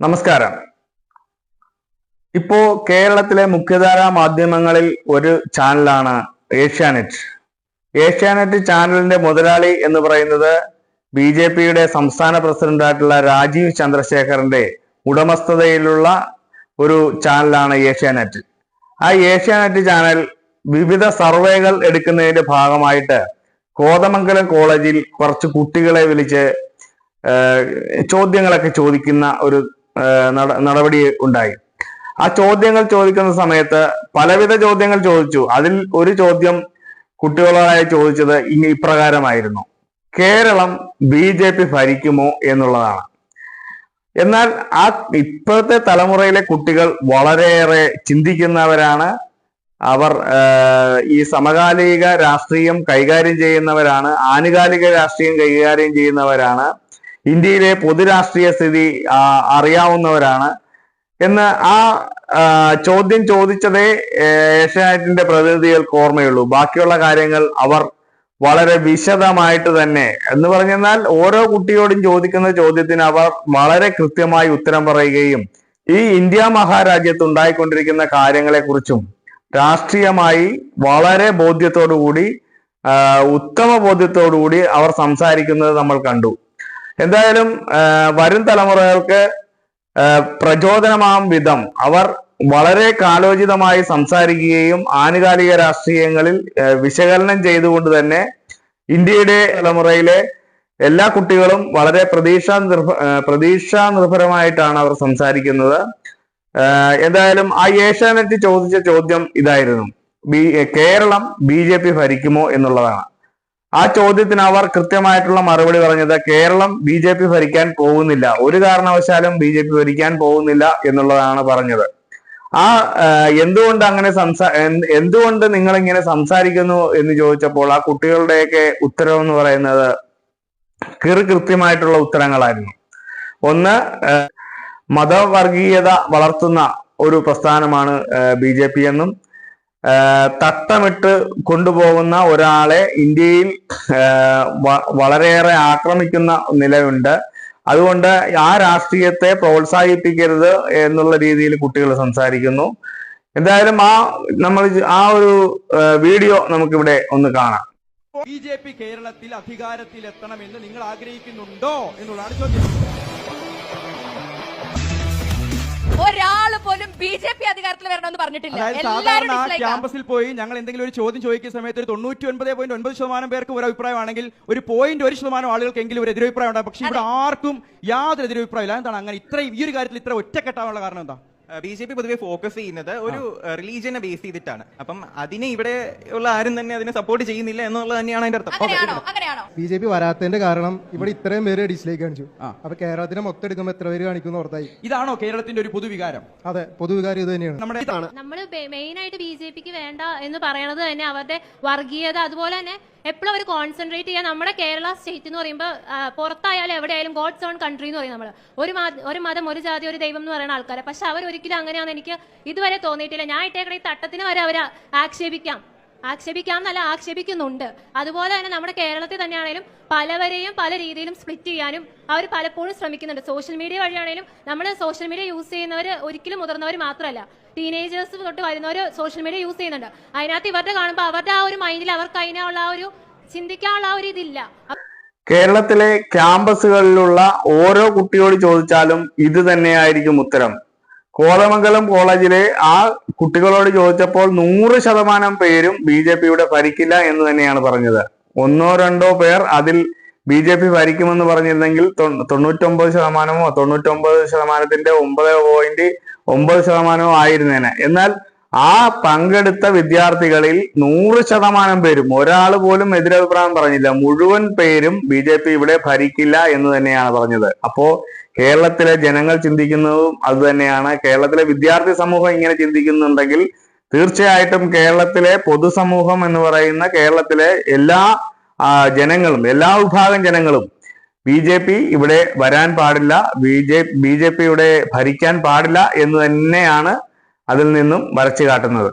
നമസ്കാരം. ഇപ്പോ കേരളത്തിലെ മുഖ്യധാരാ മാധ്യമങ്ങളിൽ ഒരു ചാനലാണ് ഏഷ്യാനെറ്റ്. ഏഷ്യാനെറ്റ് ചാനലിന്റെ മുതലാളി എന്ന് പറയുന്നത് BJPയുടെ സംസ്ഥാന പ്രസിഡന്റായിട്ടുള്ള രാജീവ് ചന്ദ്രശേഖറിന്റെ ഉടമസ്ഥതയിലുള്ള ഒരു ചാനലാണ് ഏഷ്യാനെറ്റ്. ആ ഏഷ്യാനെറ്റ് ചാനൽ വിവിധ സർവേകൾ എടുക്കുന്നതിന്റെ ഭാഗമായിട്ട് കോതമംഗലം കോളേജിൽ കുറച്ച് കുട്ടികളെ വിളിച്ച് ചോദ്യങ്ങളൊക്കെ ചോദിക്കുന്ന ഒരു നടപടി ഉണ്ടായി. ആ ചോദ്യങ്ങൾ ചോദിക്കുന്ന സമയത്ത് പലവിധ ചോദ്യങ്ങൾ ചോദിച്ചു. അതിൽ ഒരു ചോദ്യം കുട്ടികളായി ചോദിച്ചത് ഇപ്രകാരമായിരുന്നു: കേരളം BJP ഭരിക്കുമോ എന്നുള്ളതാണ്. എന്നാൽ ഇപ്പോഴത്തെ തലമുറയിലെ കുട്ടികൾ വളരെയേറെ ചിന്തിക്കുന്നവരാണ്. അവർ ഈ സമകാലിക രാഷ്ട്രീയം കൈകാര്യം ചെയ്യുന്നവരാണ്, ആനുകാലിക രാഷ്ട്രീയം കൈകാര്യം ചെയ്യുന്നവരാണ്, ഇന്ത്യയിലെ പൊതുരാഷ്ട്രീയ സ്ഥിതി അറിയാവുന്നവരാണ് എന്ന് ആ ചോദ്യം ചോദിച്ചതേ ഏഷ്യാനെറ്റിന്റെ പ്രതിനിധികൾക്ക് ഓർമ്മയുള്ളൂ. ബാക്കിയുള്ള കാര്യങ്ങൾ അവർ വളരെ വിശദമായിട്ട് തന്നെ എന്ന് പറഞ്ഞാൽ ഓരോ കുട്ടിയോടും ചോദിക്കുന്ന ചോദ്യത്തിന് അവർ വളരെ കൃത്യമായി ഉത്തരം പറയുകയും ഈ ഇന്ത്യ മഹാരാജ്യത്ത് ഉണ്ടായിക്കൊണ്ടിരിക്കുന്ന കാര്യങ്ങളെക്കുറിച്ചും രാഷ്ട്രീയമായി വളരെ ബോധ്യത്തോടുകൂടി ഉത്തമ ബോധ്യത്തോടുകൂടി അവർ സംസാരിക്കുന്നത് നമ്മൾ കണ്ടു. എന്തായാലും വരും തലമുറകൾക്ക് പ്രചോദനമാം വിധം അവർ വളരെ കാലോചിതമായി സംസാരിക്കുകയും ആനുകാലിക രാഷ്ട്രീയങ്ങളിൽ വിശകലനം ചെയ്തുകൊണ്ട് തന്നെ ഇന്ത്യയുടെ തലമുറയിലെ എല്ലാ കുട്ടികളും വളരെ പ്രതീക്ഷാ നിർഭരമായിട്ടാണ് അവർ സംസാരിക്കുന്നത്. എന്തായാലും ആ ഏഷ്യാനെറ്റ് ചോദിച്ച ചോദ്യം ഇതായിരുന്നു: കേരളം BJP ഭരിക്കുമോ എന്നുള്ളതാണ്. ആ ചോദ്യത്തിന് അവർ കൃത്യമായിട്ടുള്ള മറുപടി പറഞ്ഞത് കേരളം BJP ഭരിക്കാൻ പോകുന്നില്ല, ഒരു കാരണവശാലും BJP ഭരിക്കാൻ പോകുന്നില്ല എന്നുള്ളതാണ് പറഞ്ഞത്. എന്തുകൊണ്ട് നിങ്ങൾ ഇങ്ങനെ സംസാരിക്കുന്നു എന്ന് ചോദിച്ചപ്പോൾ ആ കുട്ടികളുടെയൊക്കെ ഉത്തരം എന്ന് പറയുന്നത് കൃത്യമായിട്ടുള്ള ഉത്തരങ്ങളായിരുന്നു. ഒന്ന്, മതവർഗീയത വളർത്തുന്ന ഒരു പ്രസ്ഥാനമാണ് BJP എന്നും തട്ടമിട്ട് കൊണ്ടുപോകുന്ന ഒരാളെ ഇന്ത്യയിൽ വളരെയേറെ ആക്രമിക്കുന്ന നിലയുണ്ട്, അതുകൊണ്ട് ആ രാഷ്ട്രീയത്തെ പ്രോത്സാഹിപ്പിക്കരുത് എന്നുള്ള രീതിയിൽ കുട്ടികൾ സംസാരിക്കുന്നു. എന്തായാലും നമ്മൾ ആ ഒരു വീഡിയോ നമുക്കിവിടെ ഒന്ന് കാണാം. BJP കേരളത്തിൽ അധികാരത്തിൽ എത്തണമെന്ന് നിങ്ങൾ ആഗ്രഹിക്കുന്നുണ്ടോ എന്നുള്ളതാണ് ചോദ്യം. ഒരാള് പോലും BJP അധികാരത്തിൽ വരണമെന്ന് പറഞ്ഞിട്ടില്ല. സാധാരണ ക്യാമ്പസിൽ പോയി ഞങ്ങൾ എന്തെങ്കിലും ഒരു ചോദ്യം ചോദിക്കുന്ന സമയത്ത് ഒരു 99.9% പേർക്ക് ഒരു അഭിപ്രായമാണെങ്കിൽ ഒരു 0.1% ആളുകൾക്കെങ്കിലും ഒരു എതിരഭിപ്രായം ഉണ്ടാകും. പക്ഷെ ഇവിടെ ആർക്കും യാതൊരു എതിരഭിപ്രായമില്ല. എന്താണ് അങ്ങനെ ഈ ഒരു കാര്യത്തിൽ ഇത്ര ഒറ്റക്കെട്ടാനുള്ള കാരണം എന്താ? BJP പൊതുവെ ഫോക്കസ് ചെയ്യുന്നത് ഒരു റിലീജിയനെ ബേസ് ചെയ്തിട്ടാണ്. അപ്പം അതിനെ ഇവിടെ ഉള്ള ആരും തന്നെ അതിനെ സപ്പോർട്ട് ചെയ്യുന്നില്ല എന്നുള്ളത് തന്നെയാണ് അതിന്റെ അർത്ഥം. BJP വരാത്തതിന്റെ കാരണം ഇവിടെ ഇത്രയും പേര് ഡിസ്ലൈക്ക് കാണിച്ചു. അപ്പൊ കേരളത്തിനെ മൊത്തം എടുക്കുമ്പോൾ എത്ര പേര് കാണിക്കുന്നു ഓർത്തായി. ഇതാണോ കേരളത്തിന്റെ ഒരു പൊതുവികാരം? അതെ, പൊതുവികാരം ഇത് തന്നെയാണ്. നമ്മൾ മെയിൻ ആയിട്ട് BJPക്ക് വേണ്ട എന്ന് പറയണത് തന്നെ അവരുടെ വർഗീയത, അതുപോലെ തന്നെ എപ്പോഴും അവർ കോൺസെൻട്രേറ്റ് ചെയ്യാൻ നമ്മുടെ കേരള സ്റ്റേറ്റ് എന്ന് പറയുമ്പോൾ പുറത്തായാലും എവിടെയായാലും ഗോഡ്സ് ഓൺ കൺട്രി എന്ന് പറയും. നമ്മൾ ഒരു മതം ഒരു ജാതി ഒരു ദൈവം എന്ന് പറയുന്ന ആൾക്കാരെ, പക്ഷെ അവർ ഒരിക്കലും അങ്ങനെയാണെന്ന് എനിക്ക് ഇതുവരെ തോന്നിയിട്ടില്ല. ഞാൻ ഇട്ടേക്കണ ഈ തട്ടത്തിന് വരെ അവർ ആക്ഷേപിക്കാമെന്നല്ല, ആക്ഷേപിക്കുന്നുണ്ട്. അതുപോലെ തന്നെ നമ്മുടെ കേരളത്തിൽ തന്നെയാണെങ്കിലും പലവരെയും പല രീതിയിലും സ്പ്ലിറ്റ് ചെയ്യാനും അവർ പലപ്പോഴും ശ്രമിക്കുന്നുണ്ട്. സോഷ്യൽ മീഡിയ വഴിയാണെങ്കിലും നമ്മൾ സോഷ്യൽ മീഡിയ യൂസ് ചെയ്യുന്നവർ ഒരിക്കലും മുതിർന്നവർ മാത്രമല്ല, ടീനേജേഴ്സ് തൊട്ട് വരുന്നവർ സോഷ്യൽ മീഡിയ യൂസ് ചെയ്യുന്നുണ്ട്. അതിനകത്ത് ഇവരുടെ കാണുമ്പോൾ അവരുടെ ആ ഒരു മൈൻഡിൽ അവർക്ക് അതിനുള്ള ആ ഒരു ചിന്തിക്കാനുള്ള ആ ഒരു ഇതില്ല. കേരളത്തിലെ ക്യാമ്പസുകളിലുള്ള ഓരോ കുട്ടിയോട് ചോദിച്ചാലും ഇത് തന്നെയായിരിക്കും ഉത്തരം. കോതമംഗലം കോളേജിലെ ആ കുട്ടികളോട് ചോദിച്ചപ്പോൾ 100% പേരും BJPയുടെ ഭരിക്കില്ല എന്ന് തന്നെയാണ് പറഞ്ഞത്. 1-2 പേർ അതിൽ BJP ഭരിക്കുമെന്ന് പറഞ്ഞിരുന്നെങ്കിൽ 99%-മോ 99%-ന്റെ 9.9% ആയിരുന്നേനെ. എന്നാൽ ആ പങ്കെടുത്ത വിദ്യാർത്ഥികളിൽ 100% പേരും, ഒരാൾ പോലും എതിരഭിപ്രായം പറഞ്ഞില്ല. മുഴുവൻ പേരും BJP ഇവിടെ ഭരിക്കില്ല എന്ന് തന്നെയാണ് പറഞ്ഞത്. അപ്പോ കേരളത്തിലെ ജനങ്ങൾ ചിന്തിക്കുന്നതും അത് തന്നെയാണ്. കേരളത്തിലെ വിദ്യാർത്ഥി സമൂഹം ഇങ്ങനെ ചിന്തിക്കുന്നുണ്ടെങ്കിൽ തീർച്ചയായിട്ടും കേരളത്തിലെ പൊതുസമൂഹം എന്ന് പറയുന്ന കേരളത്തിലെ എല്ലാ ജനങ്ങളും, എല്ലാ വിഭാഗം ജനങ്ങളും BJP ഇവിടെ വരാൻ പാടില്ല, BJP ഇവിടെ ഭരിക്കാൻ പാടില്ല എന്ന് തന്നെയാണ് അതിൽ നിന്നും വരച്ചു കാട്ടുന്നത്.